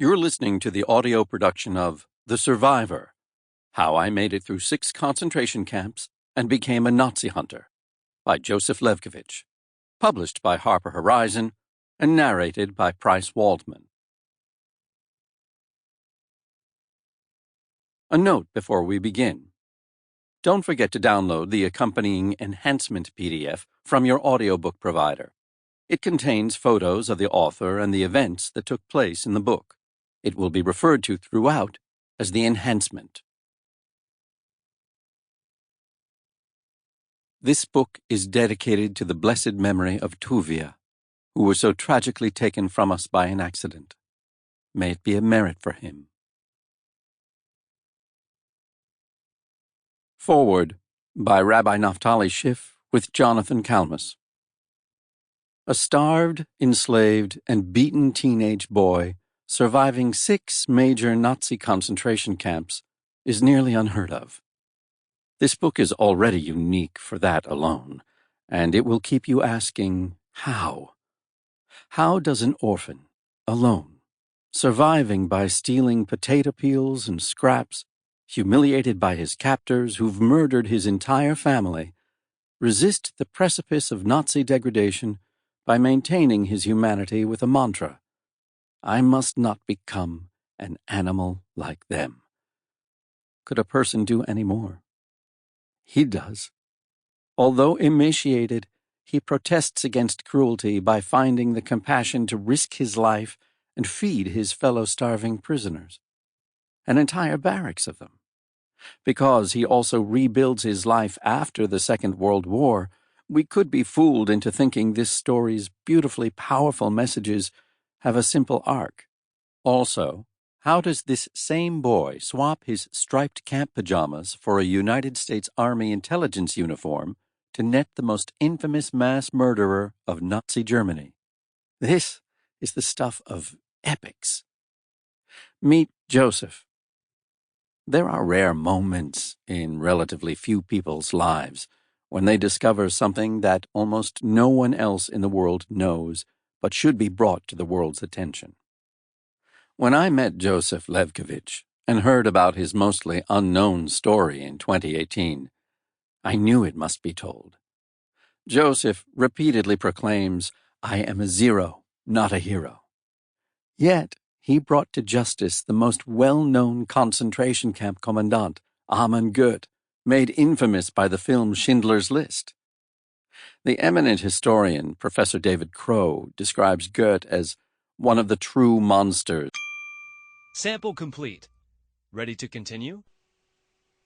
You're listening to the audio production of The Survivor, How I Made It Through 6 Concentration Camps and Became a Nazi Hunter, by Josef Lewkowicz, published by Harper Horizon and narrated by Price Waldman. A note before we begin. Don't forget to download the accompanying enhancement PDF from your audiobook provider. It contains photos of the author and the events that took place in the book. It will be referred to throughout as the enhancement. This book is dedicated to the blessed memory of Tuvia, who was so tragically taken from us by an accident. May it be a merit for him. Foreword by Rabbi Naftali Schiff with Jonathan Kalmus. A starved, enslaved, and beaten teenage boy surviving 6 major Nazi concentration camps is nearly unheard of. This book is already unique for that alone, and it will keep you asking, how? How does an orphan, alone, surviving by stealing potato peels and scraps, humiliated by his captors who've murdered his entire family, resist the precipice of Nazi degradation by maintaining his humanity with a mantra: I must not become an animal like them. Could a person do any more? He does. Although emaciated, he protests against cruelty by finding the compassion to risk his life and feed his fellow starving prisoners, an entire barracks of them. Because he also rebuilds his life after the Second World War, we could be fooled into thinking this story's beautifully powerful messages have a simple arc. Also, how does this same boy swap his striped camp pajamas for a United States Army intelligence uniform to net the most infamous mass murderer of Nazi Germany? This is the stuff of epics. Meet Josef. There are rare moments in relatively few people's lives when they discover something that almost no one else in the world knows but should be brought to the world's attention. When I met Josef Lewkowicz and heard about his mostly unknown story in 2018, I knew it must be told. Josef repeatedly proclaims, I am a zero, not a hero. Yet, he brought to justice the most well-known concentration camp commandant, Amon Goeth, made infamous by the film Schindler's List. The eminent historian, Professor David Crow, describes Goeth as one of the true monsters. Sample complete. Ready to continue?